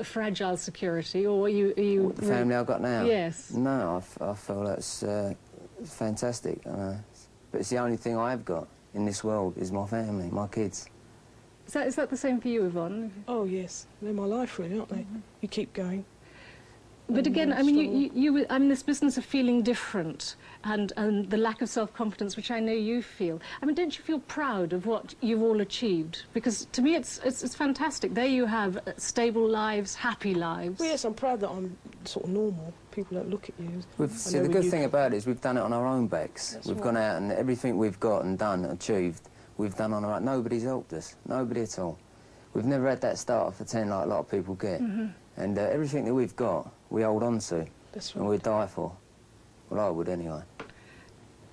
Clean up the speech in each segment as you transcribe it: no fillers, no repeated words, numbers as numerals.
fragile security, or are you The family I've got now? Yes. No, I feel that's fantastic. But it's the only thing I've got in this world is my family, my kids. Is that the same for you, Yvonne? Oh, yes. They're my life, really, aren't they? You keep going. But again, I mean, I mean, this business of feeling different and the lack of self-confidence, which I know you feel. I mean, don't you feel proud of what you've all achieved? Because to me, it's fantastic. There you have stable lives, happy lives. Well, yes, I'm proud that I'm sort of normal. People don't look at you. See, the good thing about it is we've done it on our own backs. We've gone out and everything we've got and done, achieved, we've done on our own. Nobody's helped us. Nobody at all. We've never had that start for 10 like a lot of people get. And everything that we've got, we hold on to. That's right. And we die for. Well, I would anyway.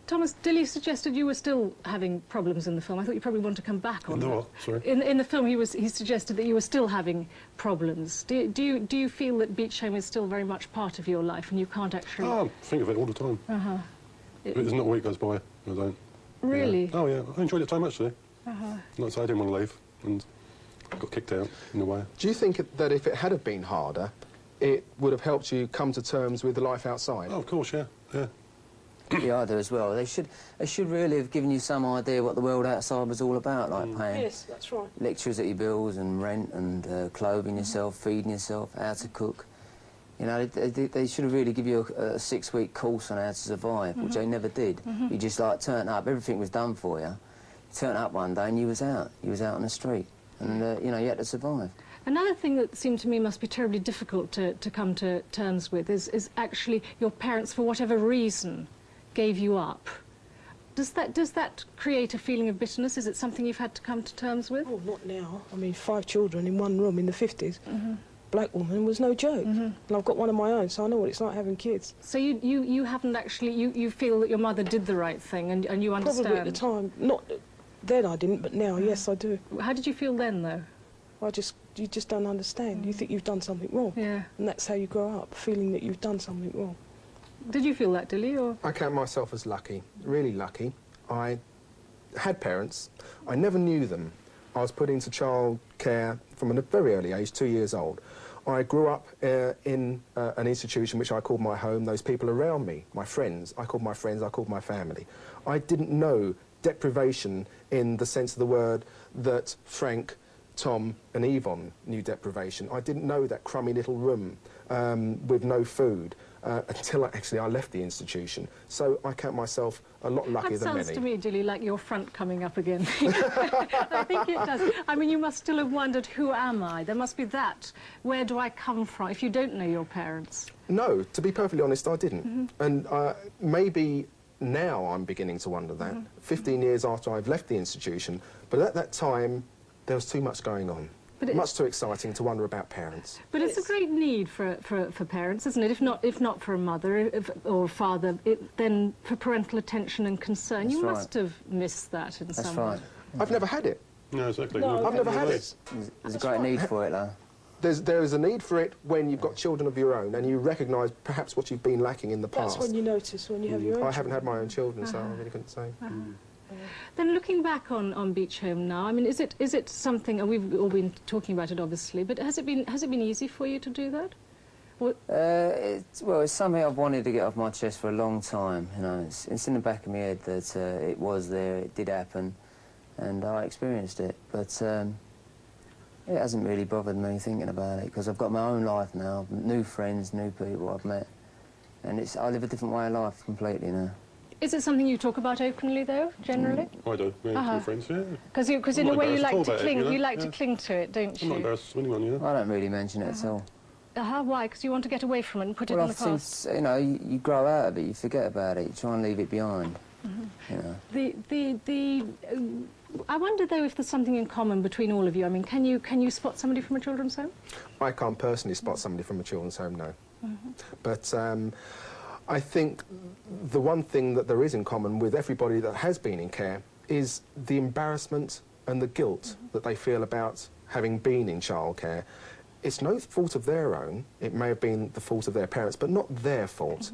Thomas, Dilly suggested you were still having problems in the film. I thought you probably want to come back on that. What? Sorry? In the film, he suggested that you were still having problems. Do you feel that Beechholme is still very much part of your life and you can't actually... Oh, I think of it all the time. There's not a week goes by I don't. Really? Yeah. Oh, yeah. I enjoyed the time, actually. Not to say I didn't want to leave and got kicked out in a way. Do you think that if it had have been harder, it would have helped you come to terms with the life outside? Oh, of course, yeah. Yeah. Yeah, I do as well. They should really have given you some idea what the world outside was all about, like paying Yes, that's right. electricity bills and rent and clothing yourself, feeding yourself, how to cook. You know, they should have really given you a 6-week course on how to survive, which they never did. You just, like, turned up, everything was done for you. You turned up one day and you was out. You was out on the street. And, you know, you had to survive. Another thing that seemed to me must be terribly difficult to come to terms with is actually your parents, for whatever reason, gave you up. Does that create a feeling of bitterness? Is it something you've had to come to terms with? Oh, not now. I mean, 5 children in one room in the 50s. Black woman was no joke. And I've got one of my own, so I know what it's like having kids. So you haven't actually... You feel that your mother did the right thing and you understand? Probably at the time. Not then I didn't, but now, yes, I do. How did you feel then, though? You just don't understand. You think you've done something wrong. Yeah. And that's how you grow up, feeling that you've done something wrong. Did you feel that, Dilly, or...? I count myself as lucky, really lucky. I had parents. I never knew them. I was put into child care from a very early age, 2 years old. I grew up in an institution which I called my home. Those people around me, my friends, I called my friends, I called my family. I didn't know deprivation in the sense of the word that Frank, Tom and Yvonne knew deprivation. I didn't know that crummy little room with no food until I left the institution. So I count myself a lot luckier than many. That sounds to me, Dilly, like your front coming up again. I think it does. I mean, you must still have wondered, who am I? There must be that. Where do I come from if you don't know your parents? No, to be perfectly honest, I didn't. And maybe now I'm beginning to wonder that, 15 years after I've left the institution, but at that time there was too much going on. Much too exciting to wonder about parents. But it's a great need for parents, isn't it? If not for a mother or a father, then for parental attention and concern. You must have missed that in some way. That's right. I've never had it. No, exactly. No, I've never had it. There's a great need for it, though. There is a need for it when you've got children of your own and you recognise perhaps what you've been lacking in the past. That's when you notice, when you have your own I haven't had my own children, so I really couldn't say. Then looking back on Beechholme now, I mean, is it something, and we've all been talking about it obviously, but has it been easy for you to do that? Well, it's something I've wanted to get off my chest for a long time. You know, it's in the back of my head that it was there, it did happen, and I experienced it. But it hasn't really bothered me thinking about it because I've got my own life now, new friends, new people I've met, and I live a different way of life completely now. Is it something you talk about openly, though, generally? I do, yeah, with friends, yeah. Because in a way you like to cling, to cling to it, don't you? I'm not embarrassed to anyone, yeah. I don't really mention it at all. Why? Because you want to get away from it and put it in the past? Since, you know, you grow out of it, you forget about it, you try and leave it behind, you know. I wonder, though, if there's something in common between all of you. I mean, can you spot somebody from a children's home? I can't personally spot somebody from a children's home, no. But I think the one thing that there is in common with everybody that has been in care is the embarrassment and the guilt that they feel about having been in childcare. It's no fault of their own. It may have been the fault of their parents, but not their fault.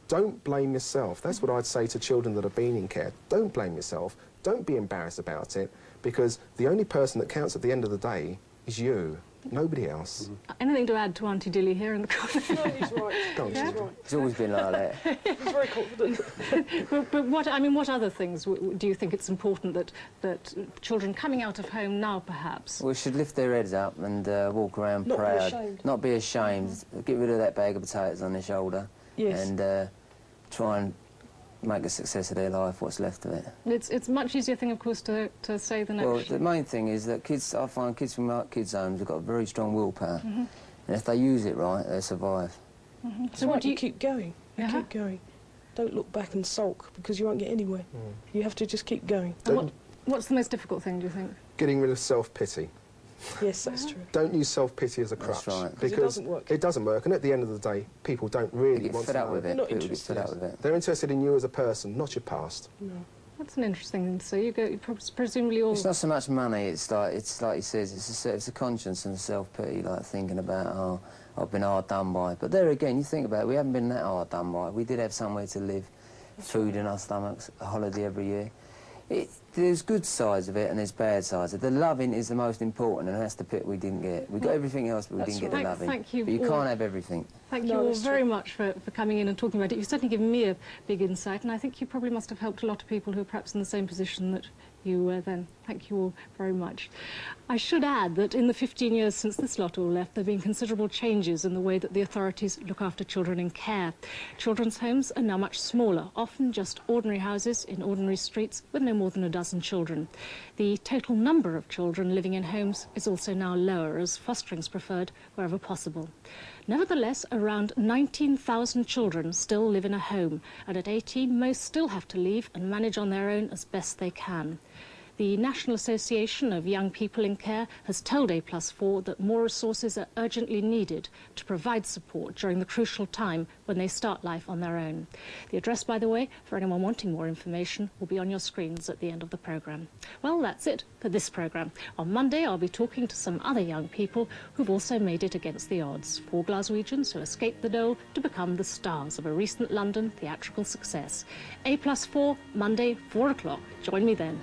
Don't blame yourself. That's what I'd say to children that have been in care. Don't blame yourself. Don't be embarrassed about it, because the only person that counts at the end of the day is you. Nobody else. Anything to add to Auntie Dilly here in the corner? No, he's right. Don't He's you? right. It's always been like that. He's very confident. But what other things do you think it's important that children coming out of home now, perhaps? We should lift their heads up and walk around Not be proud. ashamed. Not be ashamed. Get rid of that bag of potatoes on their shoulder. Yes. And try and make a success of their life, what's left of it. It's a much easier thing, of course, to say than Well, actually. the main thing is that I find kids from kids' homes have got a very strong willpower. And if they use it right, they survive. So what do you keep going? You Uh-huh. keep going. Don't look back and sulk, because you won't get anywhere. You have to just keep going. And what's the most difficult thing, do you think? Getting rid of self-pity. Yes, that's true. Don't use self-pity as a crutch. That's right. Because it doesn't work. It doesn't work, and at the end of the day, people don't really They get want fed to up know. with it. Not People get interested. fed up with it. They're interested in you as a person, not your past. No. That's an interesting thing to say. You presumably all... It's not so much money, it's like he says, it's a conscience and a self-pity, like thinking about, oh, I've been hard done by. But there again, you think about it, we haven't been that hard done by. We did have somewhere to live, food in our stomachs, a holiday every year. There's good sides of it and there's bad sides of it. The loving is the most important, and that's the bit we didn't get. We got everything else, but we didn't get the loving. Thank you But you all. can't have everything. Thank you No, all that's very true. much for coming in and talking about it. You've certainly given me a big insight, and I think you probably must have helped a lot of people who are perhaps in the same position that you were then. Thank you all very much. I should add that in the 15 years since this lot all left, there have been considerable changes in the way that the authorities look after children in care. Children's homes are now much smaller, often just ordinary houses in ordinary streets with no more than a dozen children. The total number of children living in homes is also now lower, as fostering's preferred wherever possible. Nevertheless, around 19,000 children still live in a home, and at 18, most still have to leave and manage on their own as best they can. The National Association of Young People in Care has told A+4 that more resources are urgently needed to provide support during the crucial time when they start life on their own. The address, by the way, for anyone wanting more information, will be on your screens at the end of the programme. Well, that's it for this programme. On Monday, I'll be talking to some other young people who've also made it against the odds. 4 Glaswegians who escaped the dole to become the stars of a recent London theatrical success. A+4, Monday, 4 o'clock. Join me then.